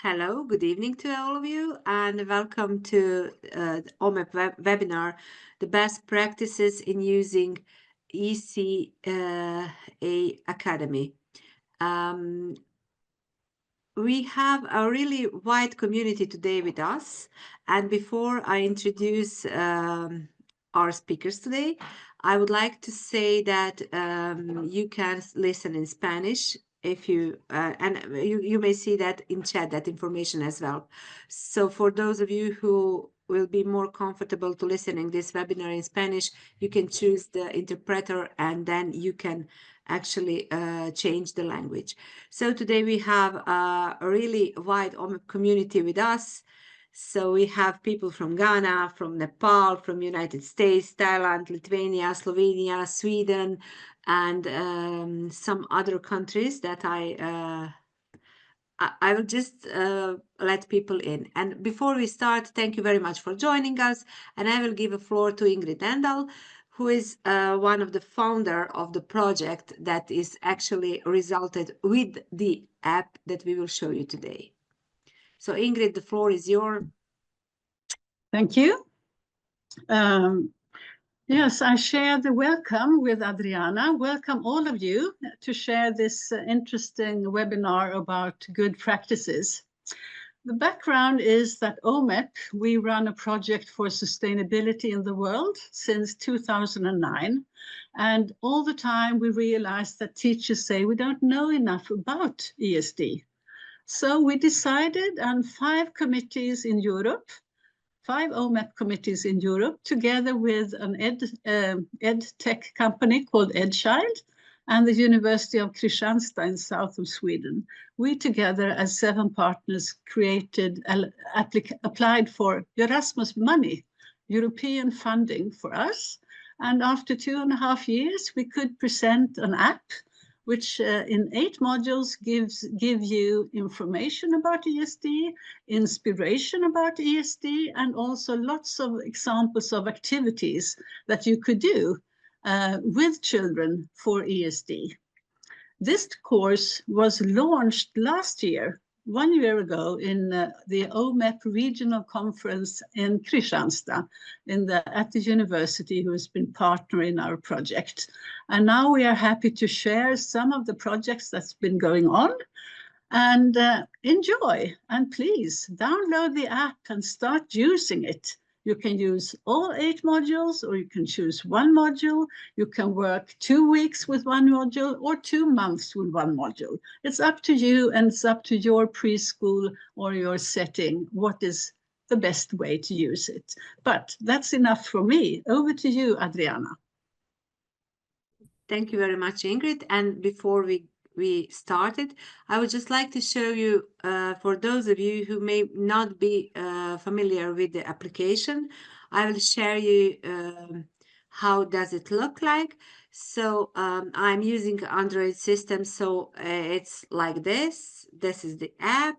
Hello, good evening to all of you, and welcome to the OMEP webinar, the best practices in using ECE Academy. We have a really wide community today with us, and before I introduce our speakers today, I would like to say that you can listen in Spanish if you and you may see that in chat, that information as well. So for those of you who will be more comfortable to listening this webinar in Spanish, you can choose the interpreter and then you can actually change the language. So today we have a really wide OMEP community with us. So we have people from Ghana, from Nepal, from United States, Thailand, Lithuania, Slovenia, Sweden, and some other countries that I will just let people in. And before we start, thank you very much for joining us. And I will give a floor to Ingrid Endal, who is one of the founder of the project that is actually resulted with the app that we will show you today. So Ingrid, the floor is yours. Thank you. Yes, I share the welcome with Adriana. Welcome all of you to share this interesting webinar about good practices. The background is that OMEP, we run a project for sustainability in the world since 2009. And all the time we realized that teachers say we don't know enough about ESD. So we decided on 5 committees in Europe, 5 OMEP committees in Europe, together with an ed tech company called EdChild and the University of Kristianstad in south of Sweden. We together as 7 partners created, applied for Erasmus money, European funding for us. And after 2.5 years, we could present an app which in 8 modules give you information about ESD, inspiration about ESD, and also lots of examples of activities that you could do with children for ESD. This course was launched last year, 1 year ago, in the OMEP regional conference in Kristianstad, at the university who has been partnering in our project. And now we are happy to share some of the projects that's been going on. And enjoy, and please download the app and start using it. You can use all 8 modules, or you can choose 1 module. You can work 2 weeks with 1 module or 2 months with 1 module. It's up to you, and it's up to your preschool or your setting, what is the best way to use it. But that's enough for me. Over to you, Adriana. Thank you very much, Ingrid. And before we started, I would just like to show you, for those of you who may not be familiar with the application, I will share you how does it look like. So I'm using Android system, so it's like this. This is the app.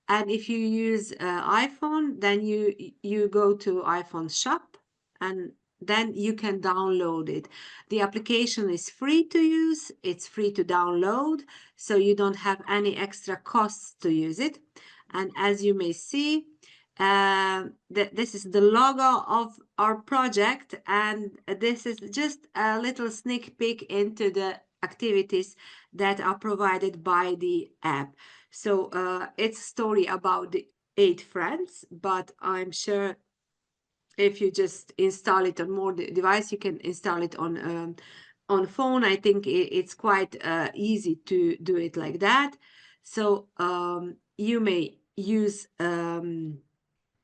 And if you use iPhone, then you go to iPhone shop and then you can download it. The application is free to use, it's free to download, so you don't have any extra costs to use it. And as you may see, this is the logo of our project, and this is just a little sneak peek into the activities that are provided by the app. So it's a story about the 8 friends, but I'm sure if you just install it on more device, you can install it on phone. I think it's quite easy to do it like that. So you may use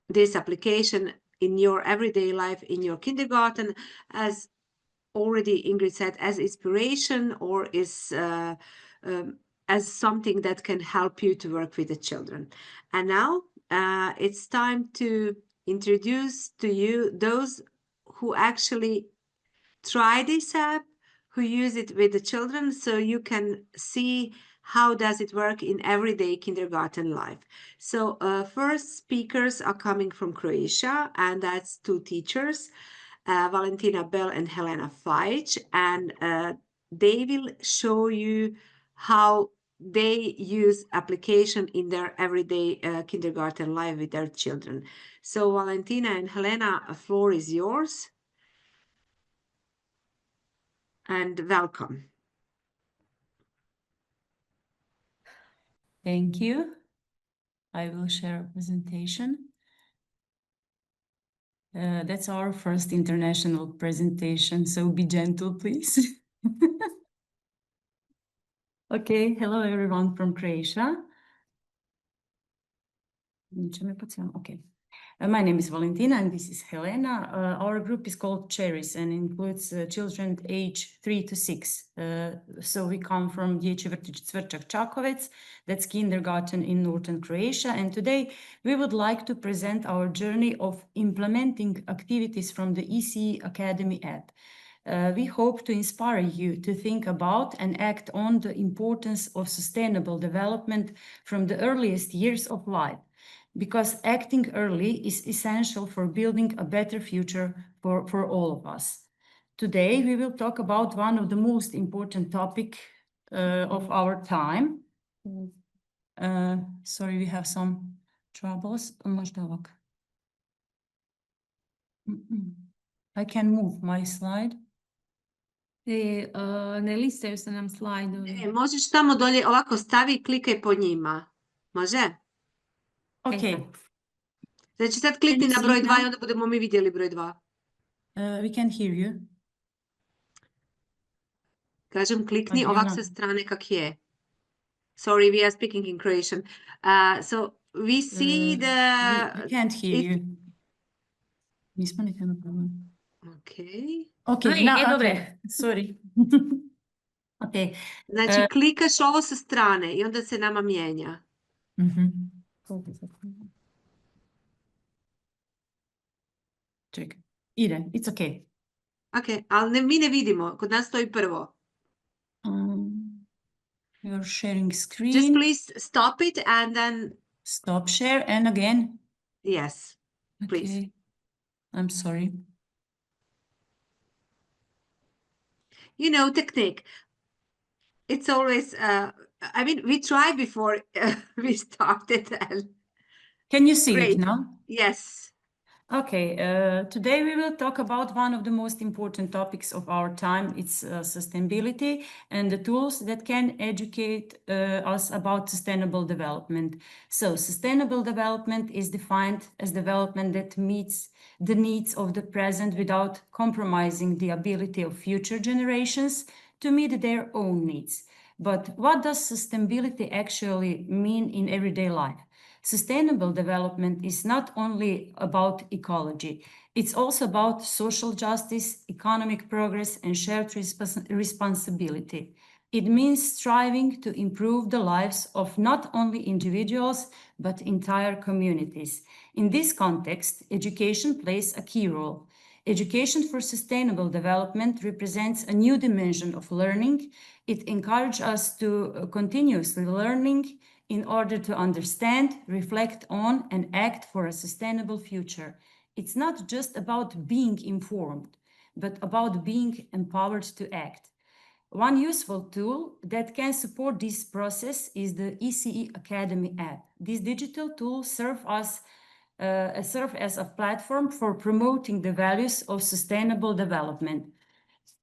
this application in your everyday life, in your kindergarten, as already Ingrid said, as inspiration, or as something that can help you to work with the children. And now it's time to introduce to you those who actually try this app, who use it with the children, so you can see how does it work in everyday kindergarten life. So first speakers are coming from Croatia, and that's 2 teachers, Valentina and Helena Fajić, and they will show you how they use application in their everyday kindergarten life with their children. So Valentina and Helena, the floor is yours. And welcome. Thank you. I will share a presentation. That's our first international presentation, so be gentle, please. Okay, hello everyone from Croatia. Okay. My name is Valentina and this is Helena. Our group is called Cherries and includes children age 3 to 6. So we come from Višnjić-Jevtić, that's kindergarten in northern Croatia. And today we would like to present our journey of implementing activities from the ECE Academy app. We hope to inspire you to think about and act on the importance of sustainable development from the earliest years of life, because acting early is essential for building a better future for all of us. Today, we will talk about one of the most important topics of our time. Sorry, we have some troubles. I can move my slide. Ne listaju se nam slajdovi. Možeš samo dolje ovako stavi i klikaj po njima. Može? Okay. Znači sad klikni na broj 2 i onda budemo mi vidjeli broj 2. We can hear you. Kažem klikni Adrijana. ovak sa strane kak je. Sorry, we are speaking in Croatian. So we see We can't hear you. Nismo nikad napravili. Okay. Okay, now, okay. Sorry. Okay. Znači klikaš ovo sa strane i onda se nama mijenja. Čekaj. Ide, it's okay. Ok, ali mi ne vidimo. Kod nas stoji prvo. You're sharing screen. Just please stop it and then... Stop share and again. Yes, please. Okay. I'm sorry. You know, technique. It's always, I mean, we tried before we started. And Can you see great. it now? Yes. Okay, today we will talk about one of the most important topics of our time. It's sustainability and the tools that can educate us about sustainable development. So sustainable development is defined as development that meets the needs of the present without compromising the ability of future generations to meet their own needs. But what does sustainability actually mean in everyday life? Sustainable development is not only about ecology, it's also about social justice, economic progress, and shared responsibility. It means striving to improve the lives of not only individuals, but entire communities. In this context, education plays a key role. Education for sustainable development represents a new dimension of learning. It encourages us to continuously learning in order to understand, reflect on, and act for a sustainable future. It's not just about being informed, but about being empowered to act. One useful tool that can support this process is the ECE Academy app. This digital tool serves as a platform for promoting the values of sustainable development.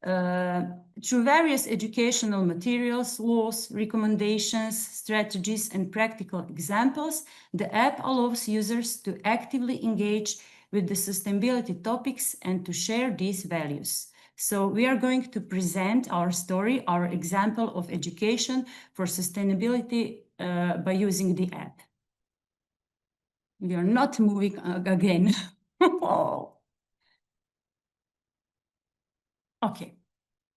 Through various educational materials, laws, recommendations, strategies, and practical examples, the app allows users to actively engage with the sustainability topics and to share these values. So we are going to present our story, our example of education for sustainability by using the app. We are not moving again. Okay.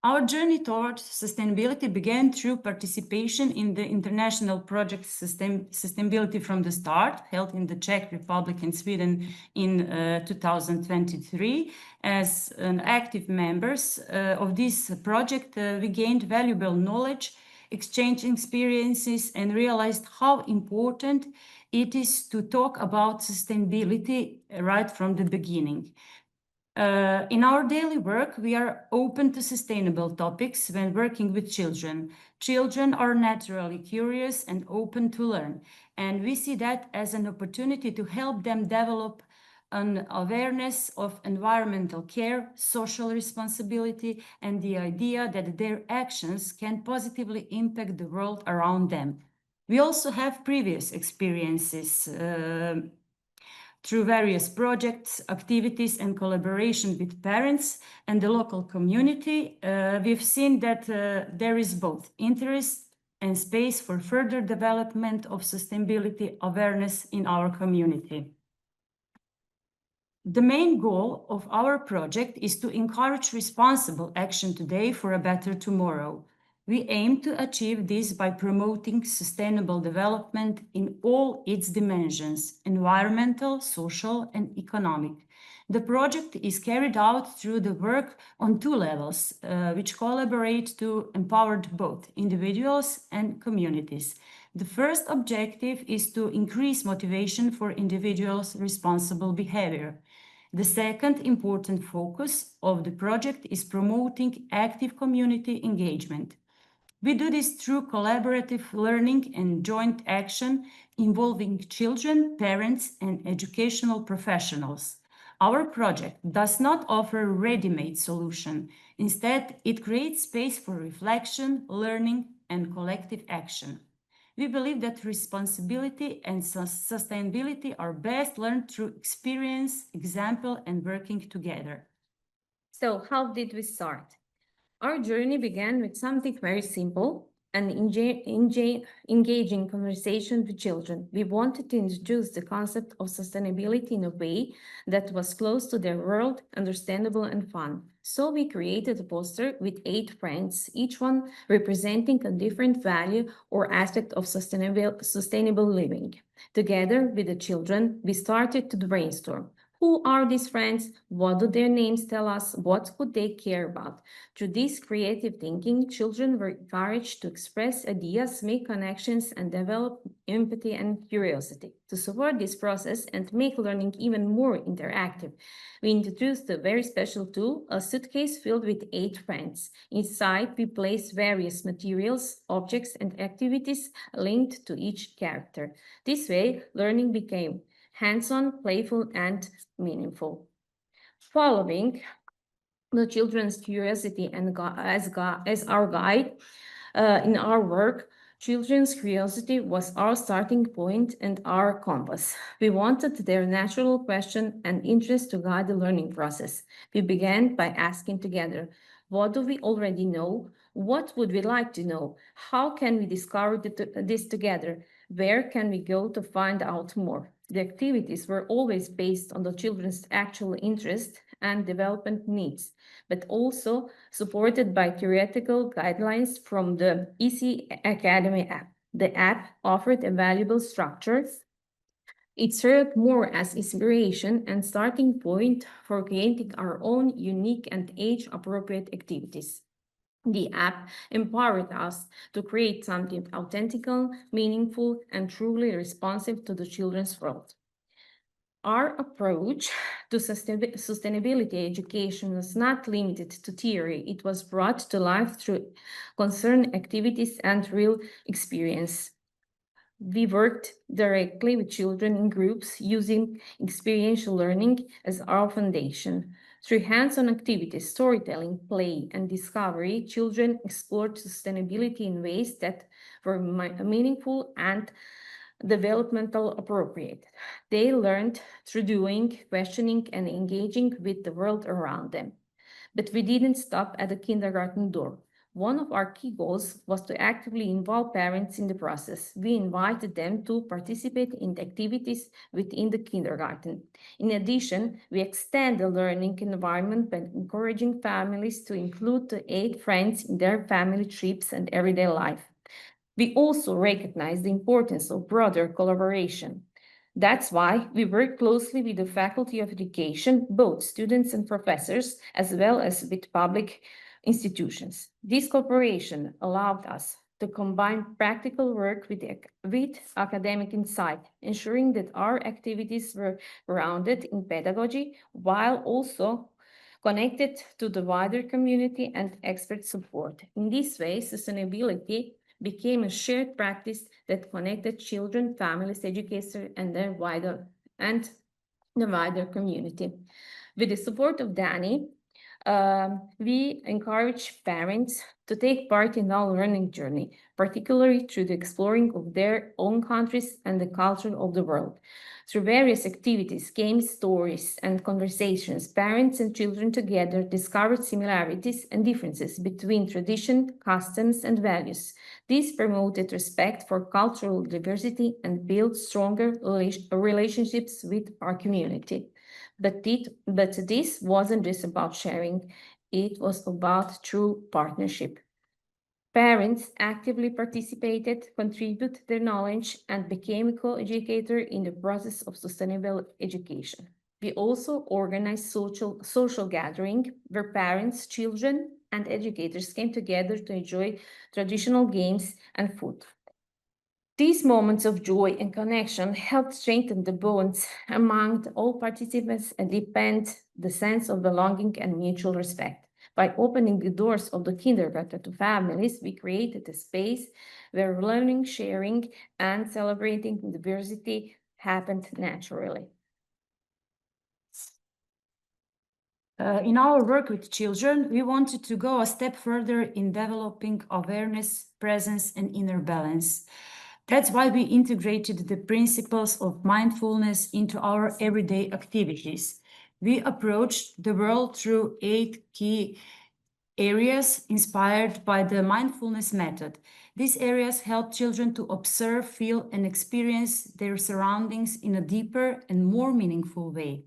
Our journey towards sustainability began through participation in the international project Sustainability from the Start, held in the Czech Republic and Sweden in 2023. As an active members of this project, we gained valuable knowledge, exchanged experiences, and realized how important it is to talk about sustainability right from the beginning. In our daily work, we are open to sustainable topics when working with children. Children are naturally curious and open to learn, and we see that as an opportunity to help them develop an awareness of environmental care, social responsibility, and the idea that their actions can positively impact the world around them. We also have previous experiences through various projects, activities, and collaboration with parents and the local community. We've seen that there is both interest and space for further development of sustainability awareness in our community. The main goal of our project is to encourage responsible action today for a better tomorrow. We aim to achieve this by promoting sustainable development in all its dimensions: environmental, social, and economic. The project is carried out through the work on two levels, which collaborate to empower both individuals and communities. The first objective is to increase motivation for individuals' responsible behavior. The second important focus of the project is promoting active community engagement. We do this through collaborative learning and joint action involving children, parents, and educational professionals. Our project does not offer a ready-made solution. Instead, it creates space for reflection, learning, and collective action. We believe that responsibility and sustainability are best learned through experience, example, and working together. So how did we start? Our journey began with something very simple, an engaging conversation with children. We wanted to introduce the concept of sustainability in a way that was close to their world, understandable and fun. So we created a poster with 8 friends, each one representing a different value or aspect of sustainable living. Together with the children, we started to brainstorm. Who are these friends? What do their names tell us? What could they care about? Through this creative thinking, children were encouraged to express ideas, make connections, and develop empathy and curiosity. To support this process and make learning even more interactive, we introduced a very special tool, a suitcase filled with 8 friends. Inside, we placed various materials, objects, and activities linked to each character. This way, learning became hands-on, playful, and meaningful. Following the children's curiosity and as our guide in our work, children's curiosity was our starting point and our compass. We wanted their natural question and interest to guide the learning process. We began by asking together, what do we already know? What would we like to know? How can we discover this together? Where can we go to find out more? The activities were always based on the children's actual interest and development needs, but also supported by theoretical guidelines from the ECE Academy app. The app offered a valuable structure. It served more as inspiration and starting point for creating our own unique and age-appropriate activities. The app empowered us to create something authentic, meaningful, and truly responsive to the children's world. Our approach to sustainability education was not limited to theory. It was brought to life through concerned activities and real experience. We worked directly with children in groups using experiential learning as our foundation. Through hands-on activities, storytelling, play, and discovery, children explored sustainability in ways that were meaningful and developmental appropriate. They learned through doing, questioning, and engaging with the world around them. But we didn't stop at the kindergarten door. One of our key goals was to actively involve parents in the process. We invited them to participate in the activities within the kindergarten. In addition, we extend the learning environment by encouraging families to include the 8 friends in their family trips and everyday life. We also recognize the importance of broader collaboration. That's why we work closely with the Faculty of Education, both students and professors, as well as with public institutions. This cooperation allowed us to combine practical work with academic insight, ensuring that our activities were grounded in pedagogy while also connected to the wider community and expert support. In this way, sustainability became a shared practice that connected children, families, educators, and the wider community. With the support of Danny, we encourage parents to take part in our learning journey, particularly through the exploring of their own countries and the culture of the world. Through various activities, games, stories, and conversations, parents and children together discovered similarities and differences between tradition, customs, and values. This promoted respect for cultural diversity and built stronger relationships with our community. But this wasn't just about sharing, it was about true partnership. Parents actively participated, contributed their knowledge, and became a co-educator in the process of sustainable education. We also organized social gathering where parents, children, and educators came together to enjoy traditional games and food. These moments of joy and connection helped strengthen the bonds among all participants and deepened the sense of belonging and mutual respect. By opening the doors of the kindergarten to families, we created a space where learning, sharing, and celebrating diversity happened naturally. In our work with children, we wanted to go a step further in developing awareness, presence, and inner balance. That's why we integrated the principles of mindfulness into our everyday activities. We approached the world through 8 key areas inspired by the mindfulness method. These areas help children to observe, feel, and experience their surroundings in a deeper and more meaningful way.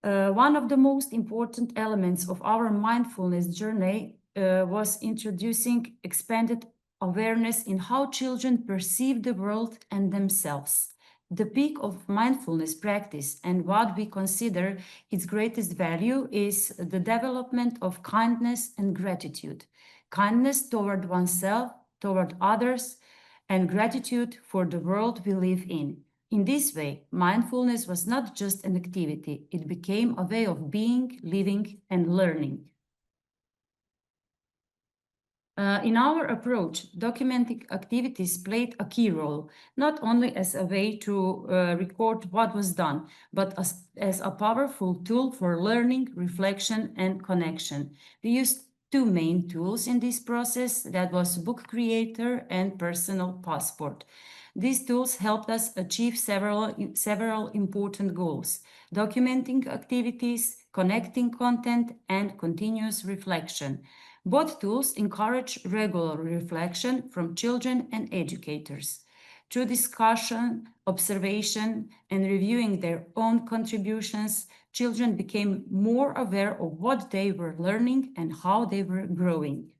One of the most important elements of our mindfulness journey was introducing expanded awareness in how children perceive the world and themselves. The peak of mindfulness practice and what we consider its greatest value is the development of kindness and gratitude. Kindness toward oneself, toward others, and gratitude for the world we live in. In this way, mindfulness was not just an activity, it became a way of being, living, and learning. In our approach, documenting activities played a key role, not only as a way to record what was done, but as a powerful tool for learning, reflection, and connection. We used 2 main tools in this process, that was Book Creator and Personal Passport. These tools helped us achieve several important goals: documenting activities, connecting content, and continuous reflection. Both tools encourage regular reflection from children and educators. Through discussion, observation, and reviewing their own contributions, children became more aware of what they were learning and how they were growing.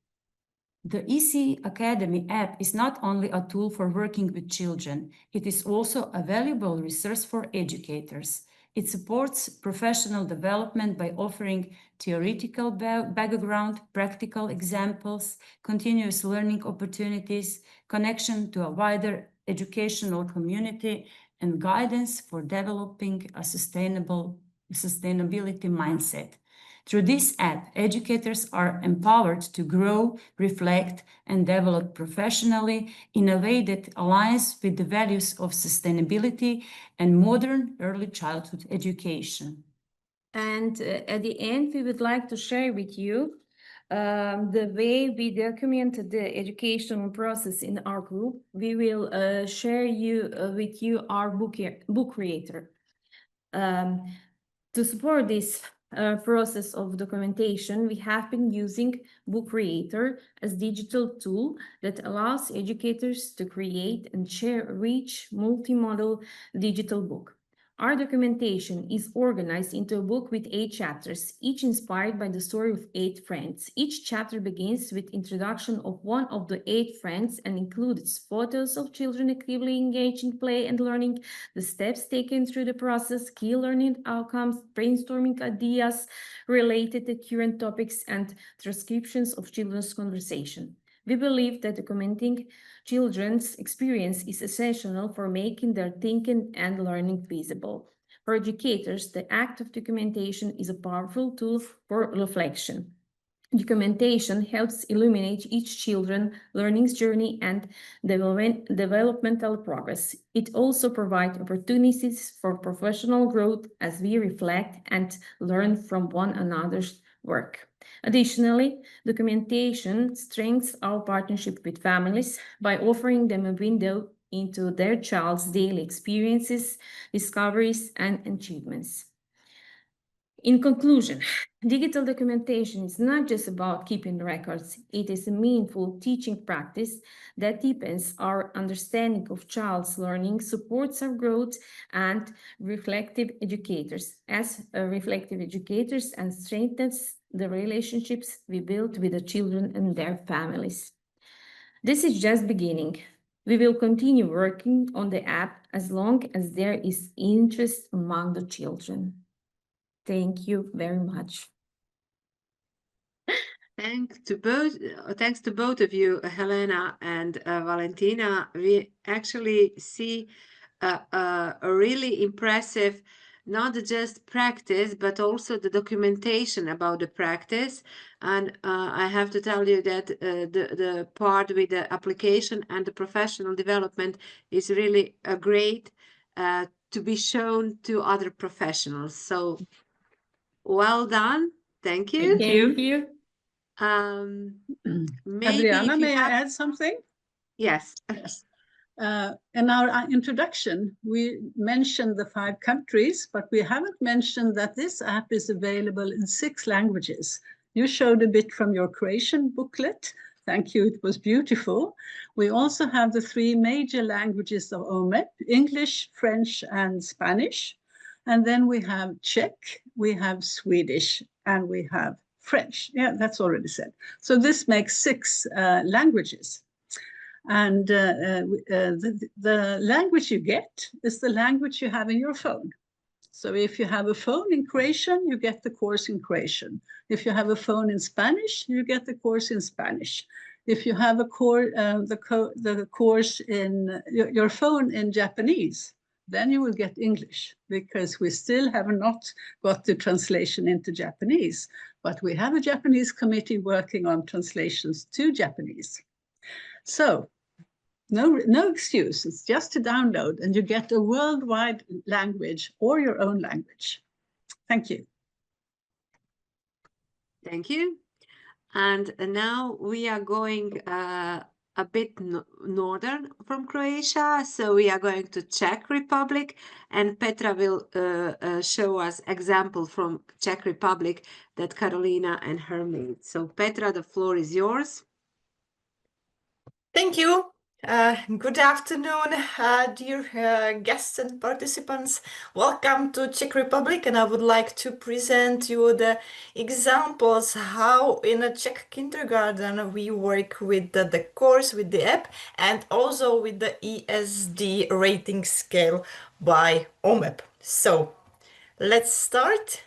The ECE Academy app is not only a tool for working with children, it is also a valuable resource for educators. It supports professional development by offering theoretical background, practical examples, continuous learning opportunities, connection to a wider educational community, and guidance for developing a sustainability mindset. Through this app, educators are empowered to grow, reflect, and develop professionally in a way that aligns with the values of sustainability and modern early childhood education. And at the end, we would like to share with you the way we documented the educational process in our group. We will share with you our book creator. To support this process of documentation, we have been using Book Creator as digital tool that allows educators to create and share a rich multimodal digital book. Our documentation is organized into a book with 8 chapters, each inspired by the story of 8 friends. Each chapter begins with introduction of one of the 8 friends and includes photos of children actively engaged in play and learning, the steps taken through the process, key learning outcomes, brainstorming ideas related to current topics, and transcriptions of children's conversation. We believe that documenting children's experience is essential for making their thinking and learning visible. For educators, the act of documentation is a powerful tool for reflection. Documentation helps illuminate each children's learning journey and developmental progress. It also provides opportunities for professional growth as we reflect and learn from one another's work. Additionally, documentation strengthens our partnership with families by offering them a window into their child's daily experiences, discoveries, and achievements. In conclusion, digital documentation is not just about keeping records. It is a meaningful teaching practice that deepens our understanding of child's learning, supports our growth and reflective educators, and strengthens the relationships we build with the children and their families. This is just beginning. We will continue working on the app as long as there is interest among the children. Thank you very much. Thanks to both of you, Helena and Valentina. We actually see a really impressive, not just practice, but also the documentation about the practice. And I have to tell you that the part with the application and the professional development is really a great to be shown to other professionals. So well done. Thank you. Thank you. Maybe Adriana, if you may have... I add something? Yes. Yes. In our introduction, we mentioned the 5 countries, but we haven't mentioned that this app is available in 6 languages. You showed a bit from your Croatian booklet. Thank you, it was beautiful. We also have the 3 major languages of OMEP, English, French, and Spanish. And then we have Czech, we have Swedish, and we have French. Yeah, that's already said. So this makes 6 languages. And the language you get is the language you have in your phone. So if you have a phone in Croatian, you get the course in Croatian. If you have a phone in Spanish, you get the course in Spanish. If you have a the course in your phone in Japanese, then you will get English, because we still have not got the translation into Japanese, but we have a Japanese committee working on translations to Japanese. So no excuse, it's just to download and you get a worldwide language or your own language. Thank you. Thank you. And now we are going a bit northern from Croatia. So we are going to Czech Republic, and Petra will show us example from Czech Republic that Carolina and her made. So Petra, the floor is yours. Thank you. Good afternoon, dear guests and participants. Welcome to Czech Republic, and I would like to present you the examples how in a Czech kindergarten we work with the course, with the app, and also with the ESD rating scale by OMEP. So let's start.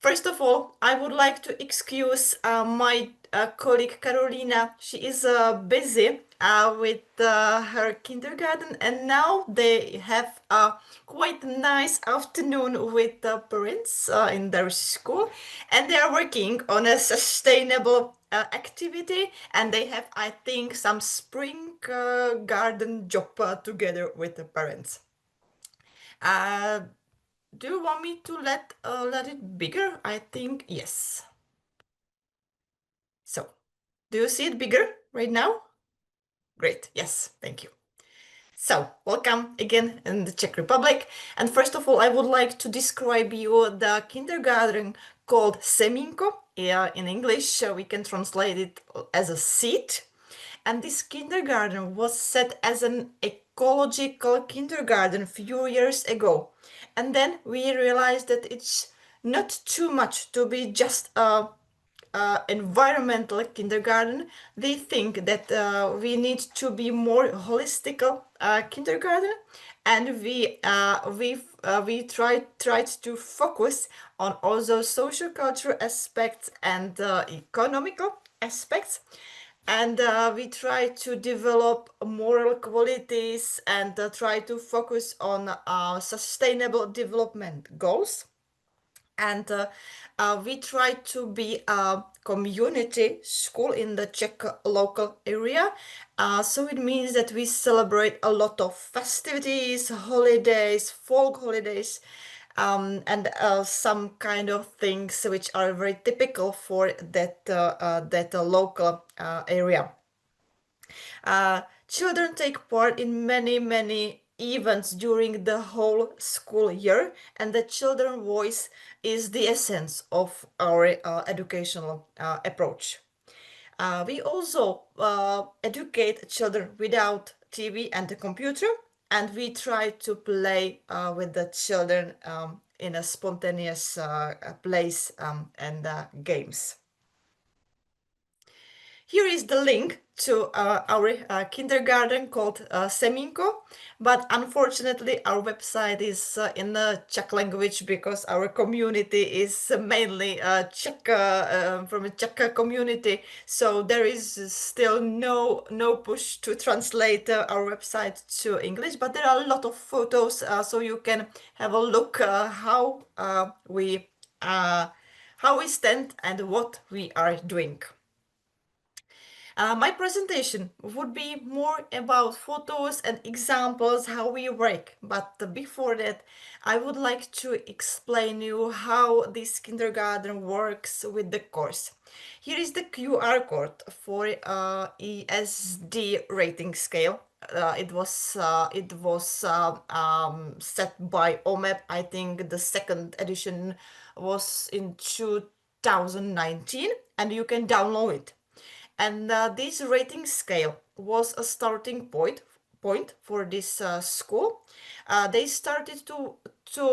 First of all, I would like to excuse my colleague Carolina. She is busy with her kindergarten, and now they have a quite nice afternoon with the parents in their school, and they are working on a sustainable activity, and they have, I think, some spring garden job together with the parents. Do you want me to let it bigger? I think yes. So, do you see it bigger right now? Great, yes, thank you. So, welcome again in the Czech Republic. And first of all, I would like to describe you the kindergarten called Semínko. In English, we can translate it as a seed. And this kindergarten was set as an ecological kindergarten a few years ago. And then we realized that it's not too much to be just a environmental kindergarten. They think that we need to be more holistic kindergarten, and we tried to focus on also social cultural aspects and economical aspects. And we try to develop moral qualities and try to focus on sustainable development goals. And we try to be a community school in the Czech local area. So it means that we celebrate a lot of festivities, holidays, folk holidays, and some kind of things which are very typical for that local area. Children take part in many events during the whole school year, and the children's voice is the essence of our educational approach. We also educate children without TV and a computer, and we try to play with the children in a spontaneous place and games. Here is the link to our kindergarten called Semínko, but unfortunately our website is in the Czech language because our community is mainly Czech, from a Czech community, so there is still no push to translate our website to English, but there are a lot of photos, so you can have a look how we stand and what we are doing. My presentation would be more about photos and examples how we work, but before that I would like to explain you how this kindergarten works with the course. Here is the QR code for ESD rating scale. It was set by OMEP. I think the second edition was in 2019, and you can download it. And this rating scale was a starting point for this school. They started to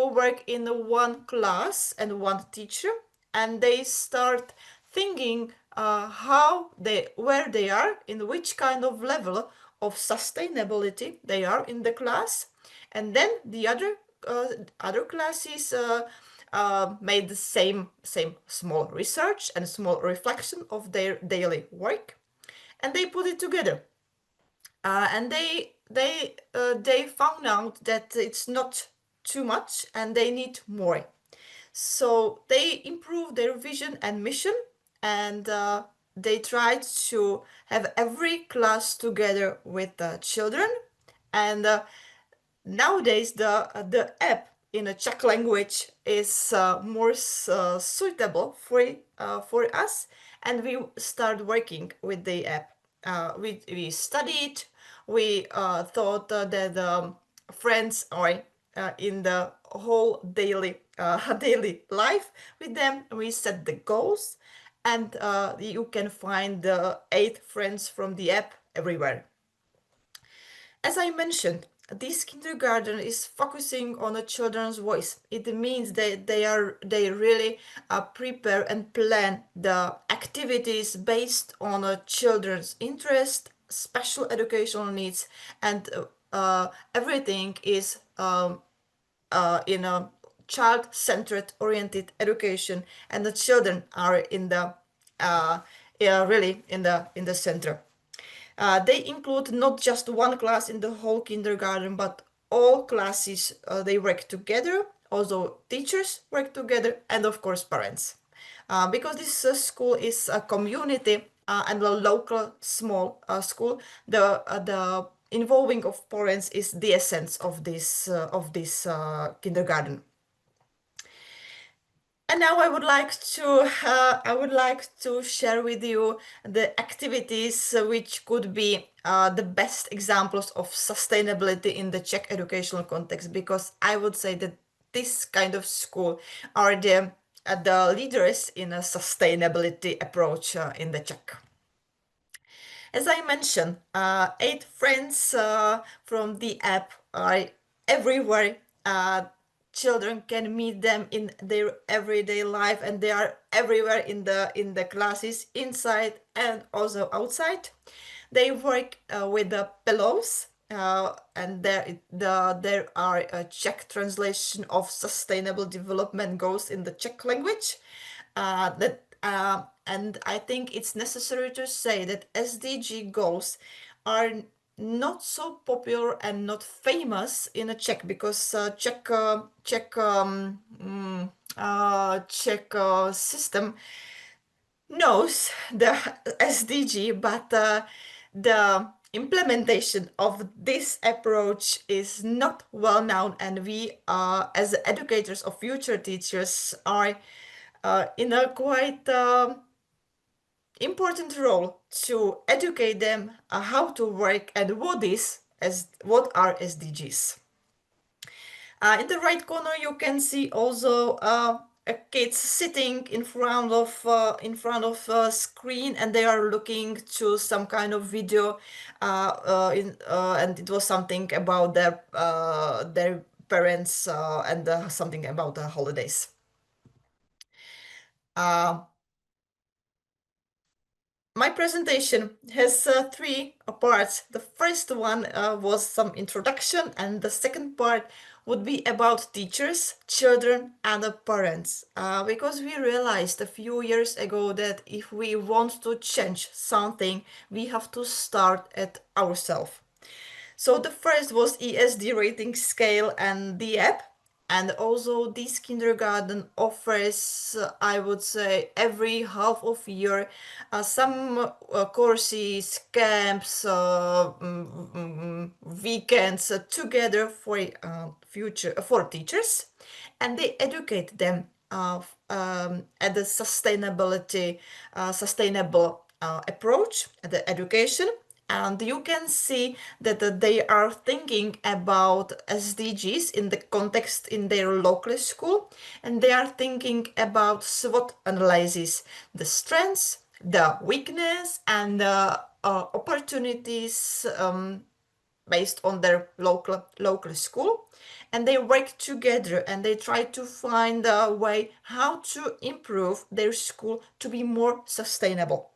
work in one class and one teacher, and they start thinking where they are, in which kind of level of sustainability they are in the class, and then the other classes made the same small research and small reflection of their daily work, and they put it together. And they found out that it's not too much and they need more. So they improved their vision and mission, and they tried to have every class together with the children. And nowadays the app in a Czech language is more suitable for us, and we start working with the app. We studied, we thought that friends are in the whole daily life with them. We set the goals, and you can find the 8 friends from the app everywhere. As I mentioned, this kindergarten is focusing on a children's voice. It means that they really prepare and plan the activities based on a children's interest, special educational needs, and everything is in a child-centered oriented education, and the children are in the really in the center. They include not just one class in the whole kindergarten, but all classes. They work together. Also, teachers work together, and of course, parents. Because this school is a community and a local small school, the involving of parents is the essence of this kindergarten. And now I would like to share with you the activities which could be the best examples of sustainability in the Czech educational context, because I would say that this kind of school are the leaders in a sustainability approach in the Czech. As I mentioned, 8 friends from the app are everywhere. Children can meet them in their everyday life, and they are everywhere in the classes, inside and also outside. They work with the pillows, and there are a Czech translation of sustainable development goals in the Czech language. and I think it's necessary to say that SDG goals are not so popular and not famous in a Czech, because Czech system knows the SDG, but the implementation of this approach is not well known, and we as educators of future teachers are in a quite important role to educate them how to work and what are SDGs. In the right corner, you can see also kids sitting in front of a screen, and they are looking to some kind of video, and it was something about their parents and something about the holidays. My presentation has three parts. The first one was some introduction, and the second part would be about teachers, children, and the parents. Because we realized a few years ago that if we want to change something, we have to start at ourselves. So the first was ESD rating scale and the app. And also this kindergarten offers, I would say, every half of year some courses, camps, weekends together for teachers, and they educate them at the sustainable approach at the education. And you can see that they are thinking about SDGs in the context in their local school, and they are thinking about SWOT analysis, the strengths, the weakness, and the opportunities based on their local school. And they work together and they try to find a way how to improve their school to be more sustainable.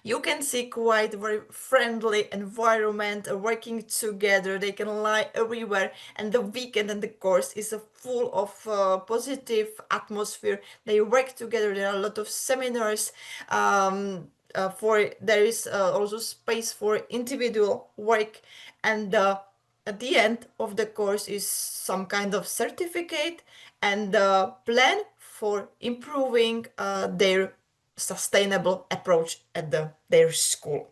You can see quite very friendly environment working together. They can lie everywhere, and the weekend and the course is full of positive atmosphere. They work together. There are a lot of seminars. There is also space for individual work, and at the end of the course is some kind of certificate and a plan for improving their sustainable approach at their school.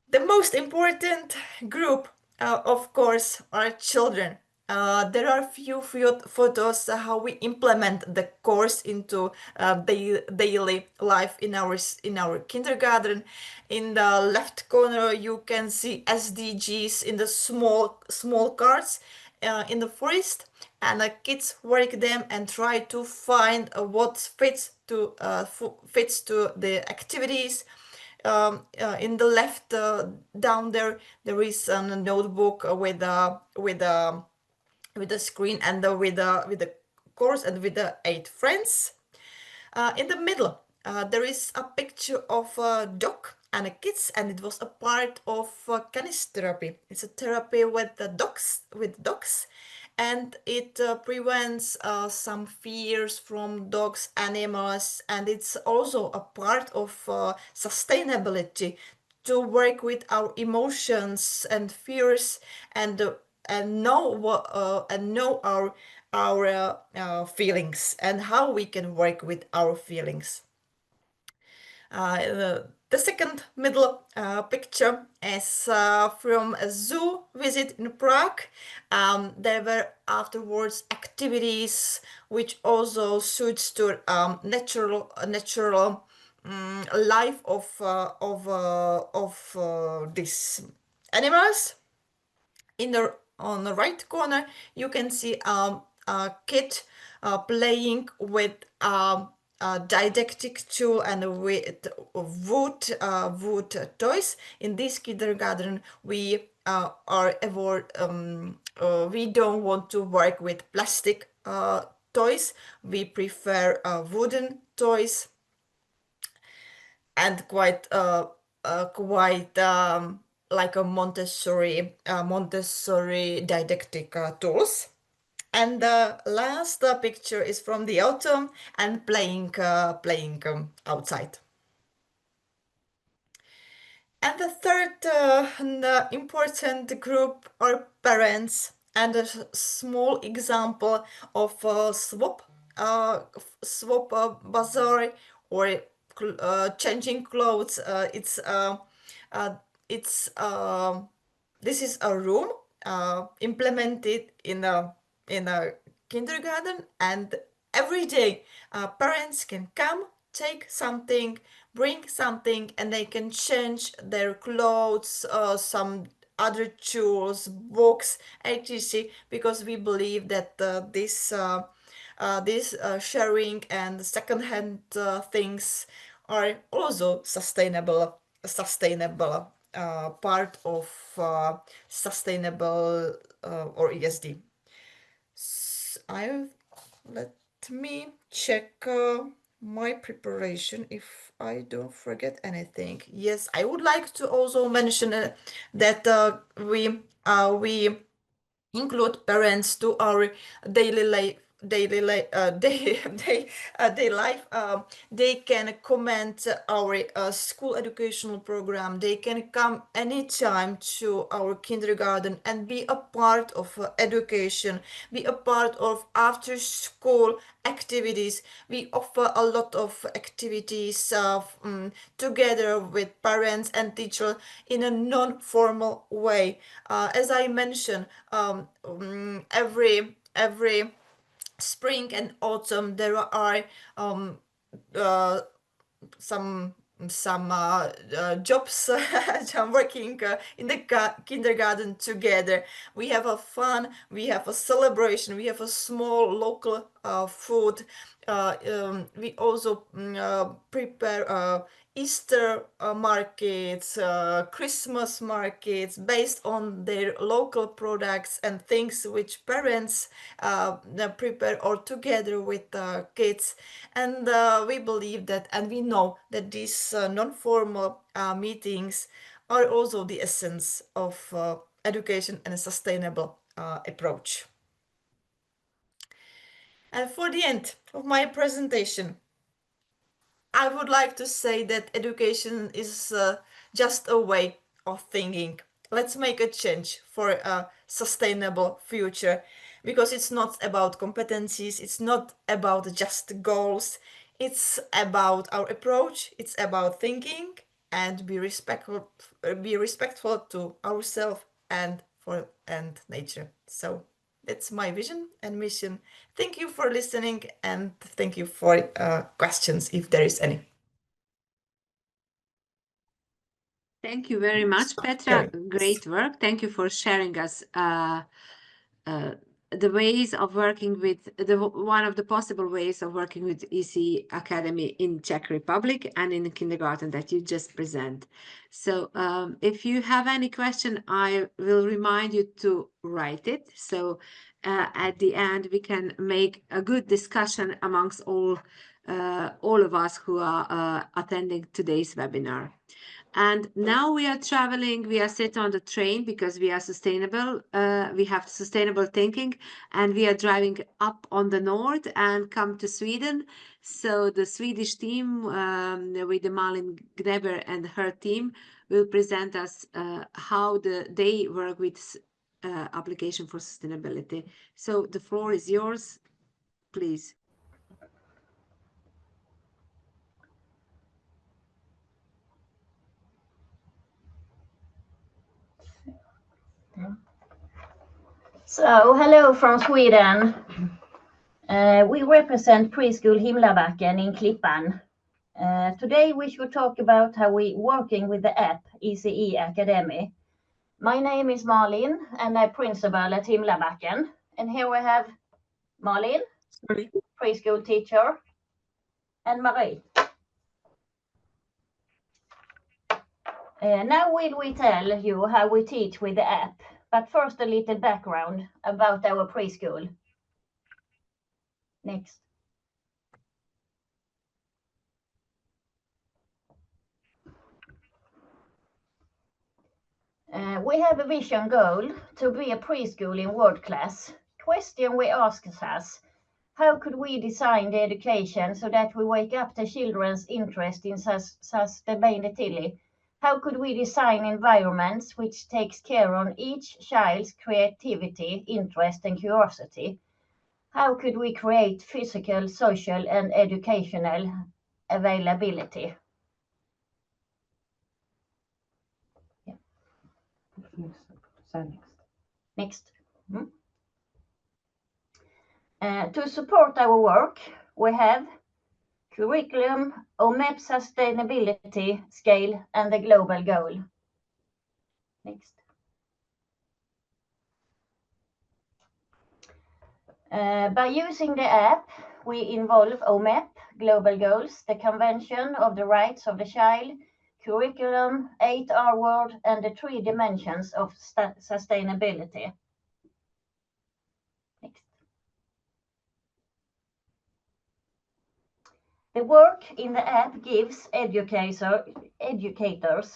The most important group, of course, are children. There are few photos how we implement the course into daily life in our kindergarten. In the left corner, you can see SDGs in the small cards in the forest, and the kids work them and try to find what fits to the activities. In the left down there is a notebook with a screen and with the course and with the 8 friends. In the middle there is a picture of a dog and a kids, and it was a part of canis therapy. It's a therapy with the dogs, and it prevents some fears from dogs, animals, and it's also a part of sustainability to work with our emotions and fears and know our feelings and how we can work with our feelings. The second middle picture is from a zoo visit in Prague. There were afterwards activities which also suits to natural life of these animals. On the right corner, you can see a kid playing with a didactic tool and with wood toys. In this kindergarten, we we don't want to work with plastic toys. We prefer wooden toys, and quite like a Montessori didactic tools. And the last picture is from the autumn and playing outside. And the third important group are parents, and a small example of swap bazaar or changing clothes. This is a room implemented in a kindergarten, and every day parents can come, take something, bring something, and they can change their clothes, some other tools, books, etc. Because we believe that this sharing and second-hand things are also sustainable part of sustainable or ESD. Let me check my preparation if I don't forget anything. Yes, I would like to also mention that we include parents to our daily life. They can comment our school educational program. They can come anytime to our kindergarten and be a part of education, be a part of after school activities. We offer a lot of activities together with parents and teachers in a non-formal way. As I mentioned, every spring and autumn there are some jobs working in the kindergarten together. We have a fun, we have a celebration, we have a small local food. We also prepare Easter markets, Christmas markets based on their local products and things which parents prepare or together with kids. And we believe that, and we know that these non-formal meetings are also the essence of education and a sustainable approach. And for the end of my presentation, I would like to say that education is just a way of thinking. Let's make a change for a sustainable future, because it's not about competencies, it's not about just goals, it's about our approach, it's about thinking and be respectful to ourselves and nature. So that's my vision and mission. Thank you for listening, and thank you for questions if there is any. Thank you very much, Petra. Great work. Thank you for sharing us the ways of working with one of the possible ways of working with ECE Academy in Czech Republic and in the kindergarten that you just present. So if you have any question, I will remind you to write it. So at the end, we can make a good discussion amongst all of us who are attending today's webinar. And now we are traveling, we are sitting on the train because we are sustainable, we have sustainable thinking, and we are driving up on the north and come to Sweden. So the Swedish team with the Malin, Gnebner and her team will present us how they work with application for sustainability. So the floor is yours, please. So, hello from Sweden. We represent preschool Himlabacken in Klippan. Today we should talk about how we working with the app ECE Academy. My name is Malin and I'm principal at Himlabacken. And here we have Malin, preschool teacher, and Marie. Now will we tell you how we teach with the app. But first, a little background about our preschool. Next. We have a vision goal to be a preschool in world class, question we ask us, how could we design the education so that we wake up the children's interest in sustainability? How could we design environments which takes care on each child's creativity, interest and curiosity? How could we create physical, social and educational availability? Yeah. Next. To support our work, we have curriculum, OMEP sustainability scale, and the global goal. Next. By using the app, we involve OMEP, global goals, the Convention of the Rights of the Child, curriculum, 8R World, and the 3 dimensions of sustainability. Next. The work in the app gives educators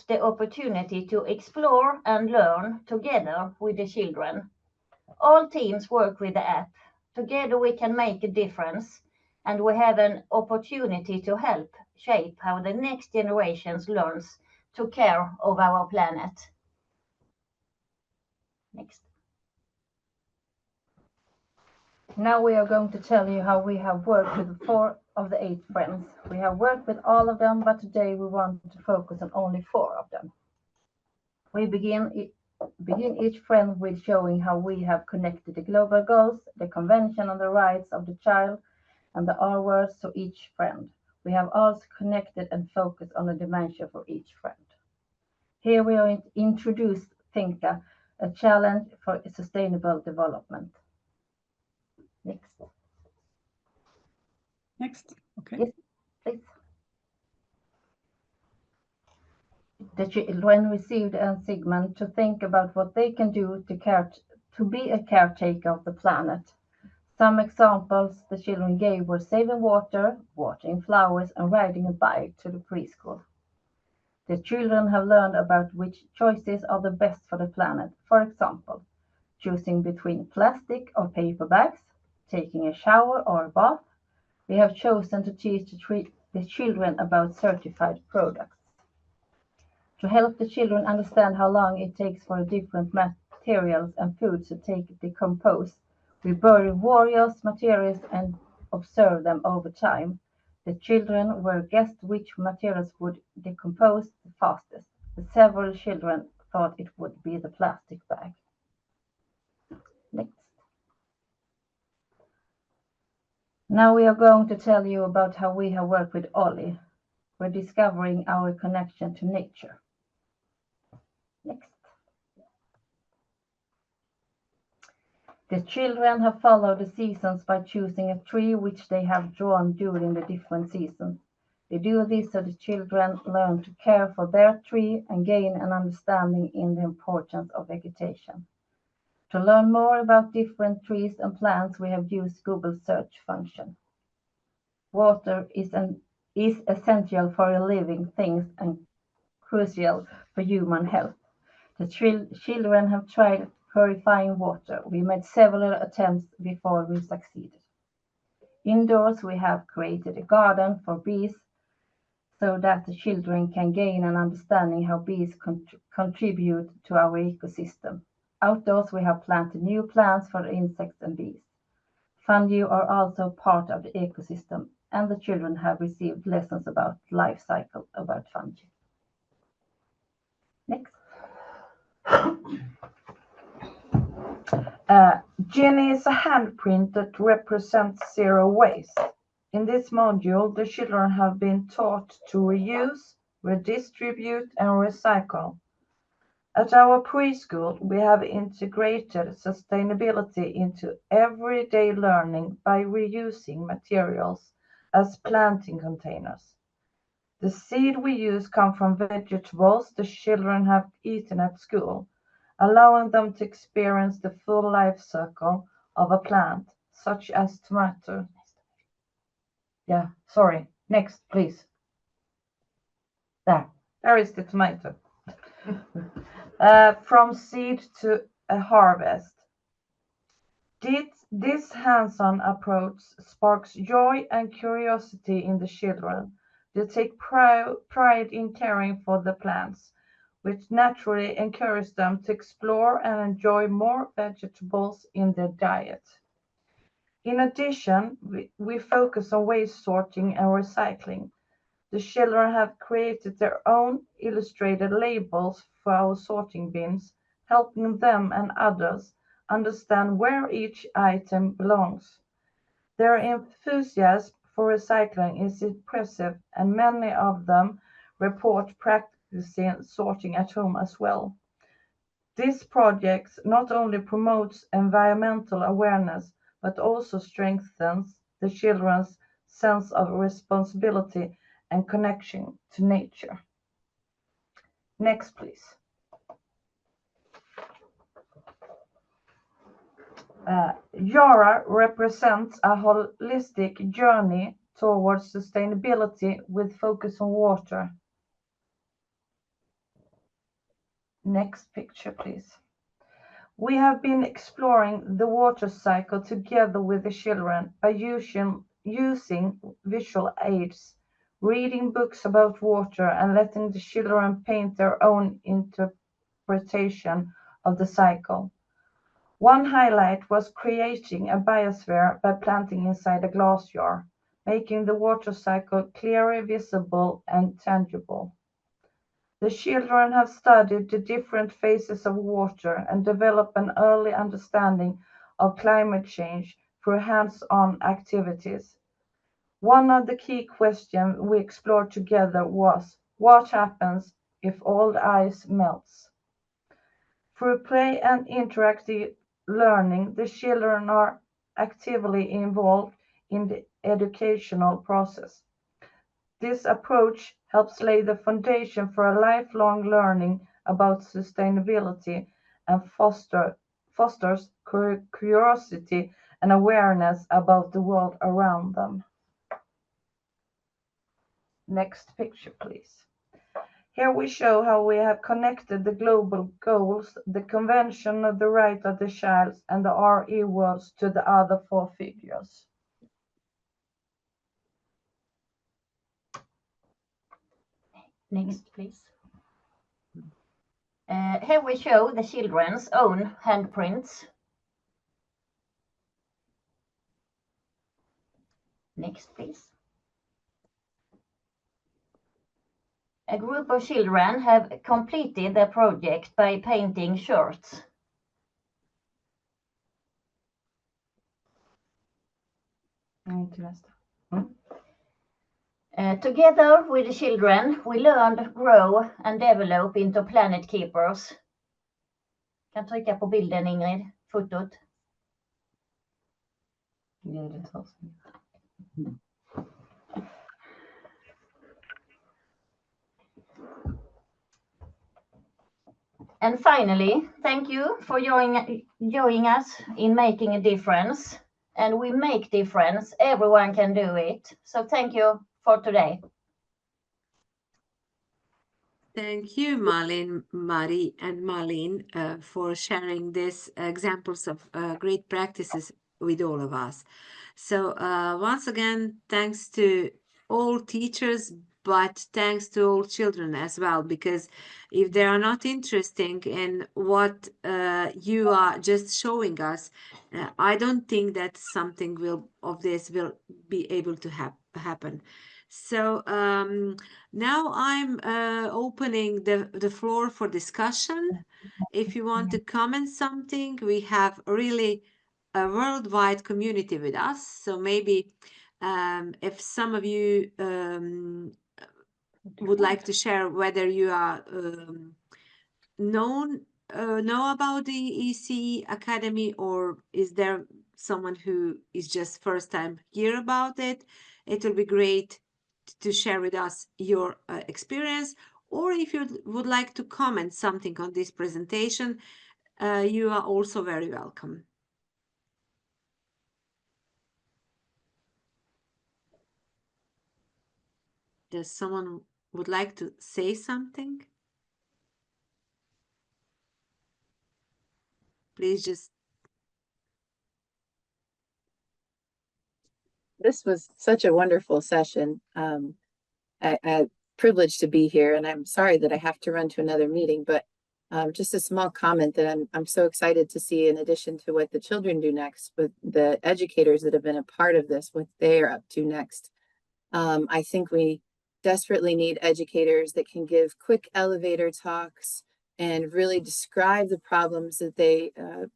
the opportunity to explore and learn together with the children. All teams work with the app. Together we can make a difference, and we have an opportunity to help shape how the next generations learns to care of our planet. Next. Now we are going to tell you how we have worked with 4 of the 8 friends. We have worked with all of them, but today we want to focus on only 4 of them. We begin each friend with showing how we have connected the global goals, the Convention on the Rights of the Child, and the R words to each friend. We have also connected and focused on a dimension for each friend. Here we are introduced Thinka, a challenge for sustainable development. Next. Next. Okay. Yes, please. The children received a segment to think about what they can do to be a caretaker of the planet. Some examples the children gave were saving water, watering flowers, and riding a bike to the preschool. The children have learned about which choices are the best for the planet. For example, choosing between plastic or paper bags, taking a shower or a bath. We have chosen to teach the children about certified products. To help the children understand how long it takes for different materials and foods to decompose, we bury various materials and observe them over time. The children were guessed which materials would decompose the fastest. Several children thought it would be the plastic bag. Next. Now we are going to tell you about how we have worked with Ollie. We're discovering our connection to nature. Next. The children have followed the seasons by choosing a tree which they have drawn during the different seasons. They do this so the children learn to care for their tree and gain an understanding in the importance of vegetation. To learn more about different trees and plants, we have used Google search function. Water is essential for living things and crucial for human health. The children have tried purifying water. We made several attempts before we succeeded. Indoors, we have created a garden for bees so that the children can gain an understanding how bees contribute to our ecosystem. Outdoors, we have planted new plants for insects and bees. Fungi are also part of the ecosystem, and the children have received lessons about life cycle about fungi. Next. Jenny is a handprint that represents zero waste. In this module, the children have been taught to reuse, redistribute, and recycle. At our preschool, we have integrated sustainability into everyday learning by reusing materials as planting containers. The seed we use come from vegetables the children have eaten at school, allowing them to experience the full life cycle of a plant, such as tomato. Next, please. There is the tomato. From seed to a harvest. This hands-on approach sparks joy and curiosity in the children. They take pride in caring for the plants, which naturally encourage them to explore and enjoy more vegetables in their diet. In addition, we focus on waste sorting and recycling. The children have created their own illustrated labels for our sorting bins, helping them and others understand where each item belongs. Their enthusiasm for recycling is impressive, and many of them report practicing sorting at home as well. This project not only promotes environmental awareness, but also strengthens the children's sense of responsibility and connection to nature. Next, please. Yara represents a holistic journey towards sustainability with focus on water. Next picture, please. We have been exploring the water cycle together with the children by using visual aids, reading books about water, and letting the children paint their own interpretation of the cycle. One highlight was creating a biosphere by planting inside a glass jar, making the water cycle clearly visible and tangible. The children have studied the different phases of water and developed an early understanding of climate change through hands-on activities. One of the key questions we explored together was, what happens if all the ice melts? Through play and interactive learning, the children are actively involved in the educational process. This approach helps lay the foundation for a lifelong learning about sustainability and fosters curiosity and awareness about the world around them. Next picture, please. Here we show how we have connected the global goals, the Convention of the Right of the Child, and the RE words to the other four figures. Next, please. Here we show the children's own handprints. Next, please. A group of children have completed their project by painting shirts. Together with the children, we learned, grow and develop into planet keepers. Kan trycka på bilden, Ingrid, fotot. And finally, thank you for joining us in making a difference. And we make difference. Everyone can do it. So thank you for today. Thank you, Malin, Mari, and Malin, for sharing these examples of great practices with all of us. So once again, thanks to all teachers, but thanks to all children as well, because if they are not interested in what you are just showing us, I don't think that something of this will be able to happen. So now I'm opening the floor for discussion. If you want to comment something, we have really a worldwide community with us. So maybe if some of you would like to share whether you are know about the ECE Academy, or is there someone who is just first time hear about it, it will be great to share with us your experience. Or if you would like to comment something on this presentation, you are also very welcome. Does someone would like to say something? Please just This was such a wonderful session. I'm privileged to be here, and I'm sorry that I have to run to another meeting, but just a small comment that I'm so excited to see, in addition to what the children do next, with the educators that have been a part of this, what they're up to next. I think we desperately need educators that can give quick elevator talks and really describe the problems that they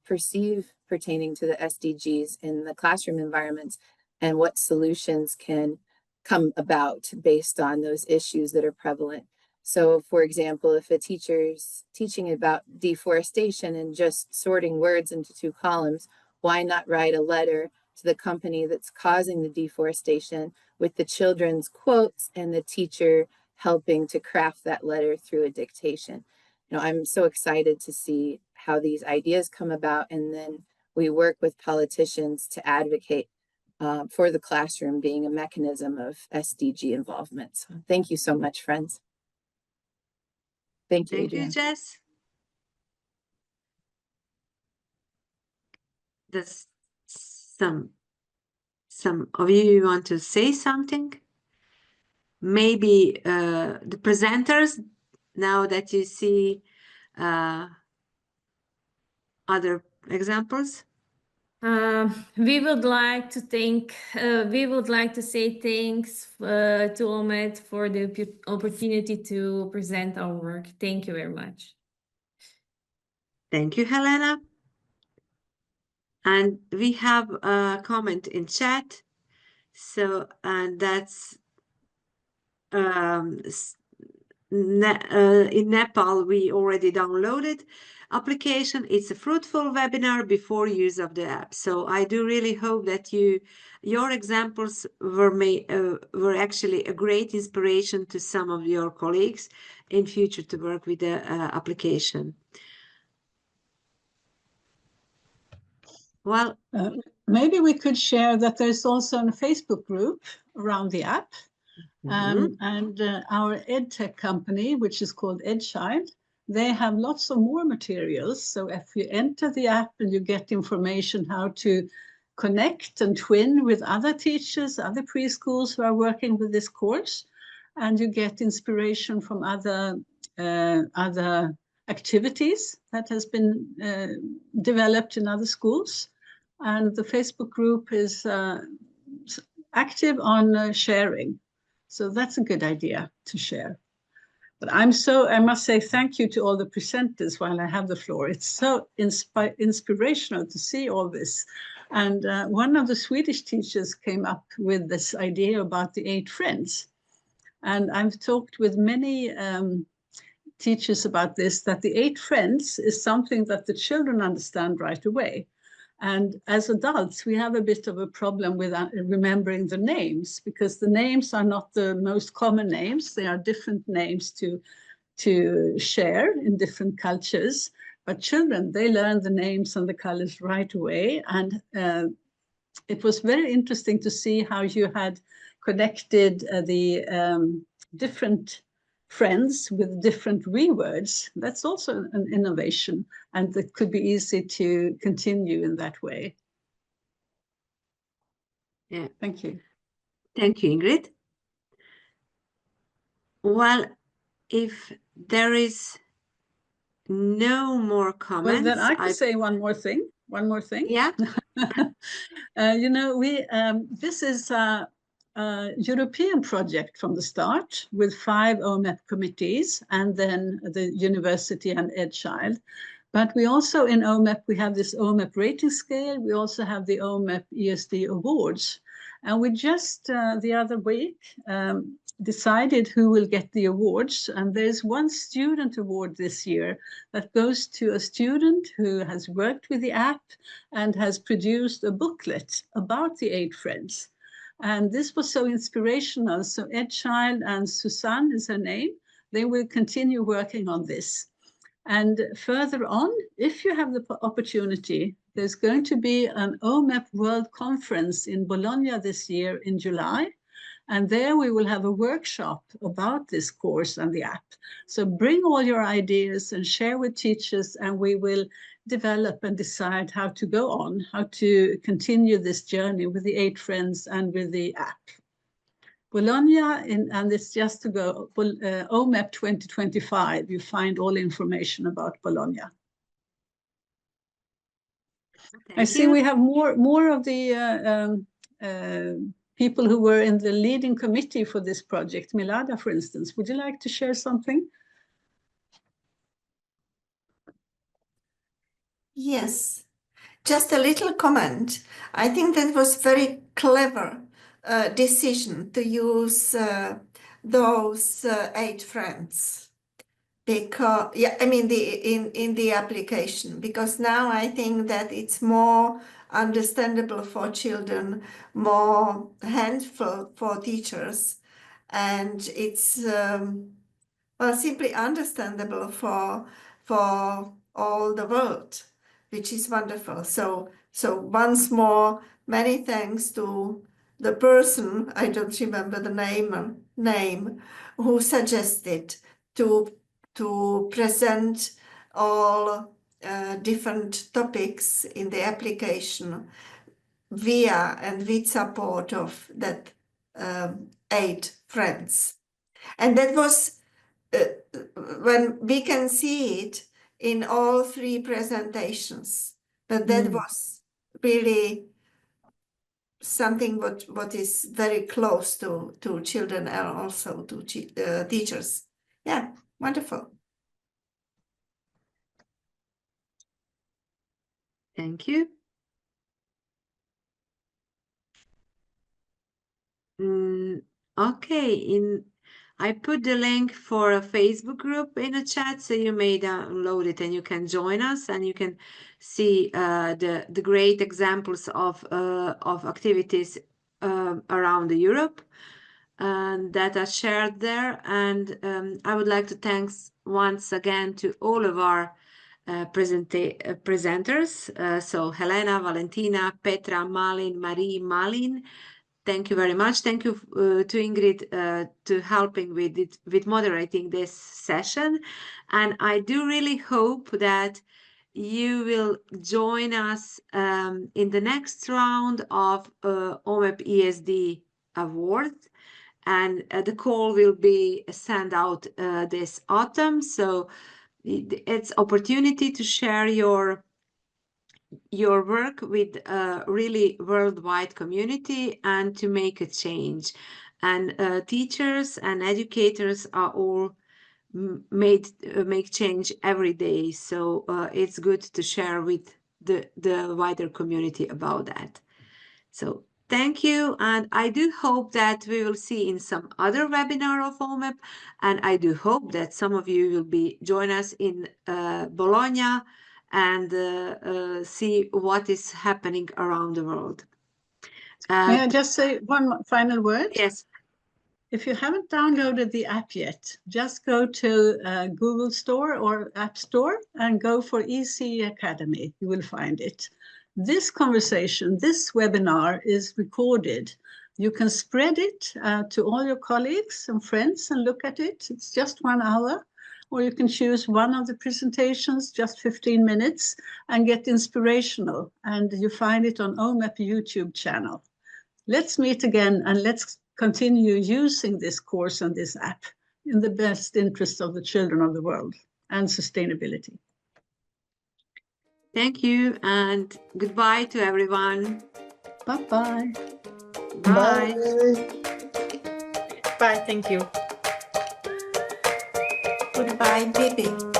perceive pertaining to the SDGs in the classroom environments and what solutions can come about based on those issues that are prevalent. So, for example, if a teacher's teaching about deforestation and just sorting words into 2 columns, why not write a letter to the company that's causing the deforestation with the children's quotes and the teacher helping to craft that letter through a dictation? You know, I'm so excited to see how these ideas come about, and then we work with politicians to advocate for the classroom being a mechanism of SDG involvement. So thank you so much, friends. Thank you, Thank you, Adriana. Jess. Does some of you want to say something? Maybe the presenters, now that you see other examples. We would like to say thanks to OMET for the opportunity to present our work. Thank you very much. Thank you, Helena. And we have a comment in chat. So, and that's in Nepal, we already downloaded application. It's a fruitful webinar before use of the app. So I do really hope that your examples were actually a great inspiration to some of your colleagues in future to work with the application. Well, maybe we could share that there's also a Facebook group around the app. And our EdTech company, which is called EdChild, they have lots of more materials. So if you enter the app and you get information how to connect and twin with other teachers, other preschools who are working with this course, and you get inspiration from other activities that has been developed in other schools. And the Facebook group is active on sharing. So that's a good idea to share. But I must say thank you to all the presenters while I have the floor. It's so inspirational to see all this. And one of the Swedish teachers came up with this idea about the 8 friends. And I've talked with many teachers about this, that the 8 friends is something that the children understand right away. And as adults, we have a bit of a problem with remembering the names, because the names are not the most common names. They are different names to share in different cultures. But children, they learn the names and the colors right away. And it was very interesting to see how you had connected the different friends with different rewords. That's also an innovation, and it could be easy to continue in that way. Yeah. Thank you. Thank you, Ingrid. Well, if there is no more comments, well, then I can say one more thing. Yeah. You know, this is a European project from the start with 5 OMEP committees and then the university and EdChild. But we also in OMEP, we have this OMEP rating scale. We also have the OMEP ESD awards. And we just the other week decided who will get the awards. And there's one student award this year that goes to a student who has worked with the app and has produced a booklet about the 8 friends. And this was so inspirational. So EdChild and Susanne is her name. They will continue working on this. And further on, if you have the opportunity, there's going to be an OMEP World Conference in Bologna this year in July. And there we will have a workshop about this course and the app. So bring all your ideas and share with teachers, and we will develop and decide how to go on, how to continue this journey with the 8 friends and with the app. Bologna, and it's just to go, OMEP 2025, you find all information about Bologna. I see we have more of the people who were in the leading committee for this project, Milada, for instance. Would you like to share something? Yes, just a little comment. I think that was very clever decision to use those 8 friends, because I mean in the application, because now I think that it's more understandable for children, more handful for teachers, and it's well, simply understandable for all the world, which is wonderful. So once more, many thanks to the person, I don't remember the name, who suggested to present all different topics in the application via and with support of that 8 friends. And that was when we can see it in all 3 presentations, but that was really something what is very close to children and also to teachers. Yeah, wonderful. Thank you. Okay, I put the link for a Facebook group in the chat, so you may download it and you can join us, and you can see the great examples of activities around Europe that are shared there. And I would like to thank once again to all of our presenters. So Helena, Valentina, Petra, Malin, Marie, Malin. Thank you very much. Thank you to Ingrid to helping with moderating this session. And I do really hope that you will join us in the next round of OMEP ESD Awards. And the call will be sent out this autumn. So it's opportunity to share your work with a really worldwide community and to make a change. And teachers and educators are all make change every day. So it's good to share with the wider community about that. So thank you. And I do hope that we will see in some other webinar of OMEP. And I do hope that some of you will join us in Bologna and see what is happening around the world. May I just say one final word? Yes. If you haven't downloaded the app yet, just go to Google Store or App Store and go for ECE Academy. You will find it. This conversation, this webinar is recorded. You can spread it to all your colleagues and friends and look at it. It's just 1 hour. Or you can choose one of the presentations, just 15 minutes, and get inspirational. And you find it on OMEP YouTube channel. Let's meet again and let's continue using this course and this app in the best interest of the children of the world and sustainability. Thank you and goodbye to everyone. Bye-bye. Bye. Bye, thank you. Goodbye, baby.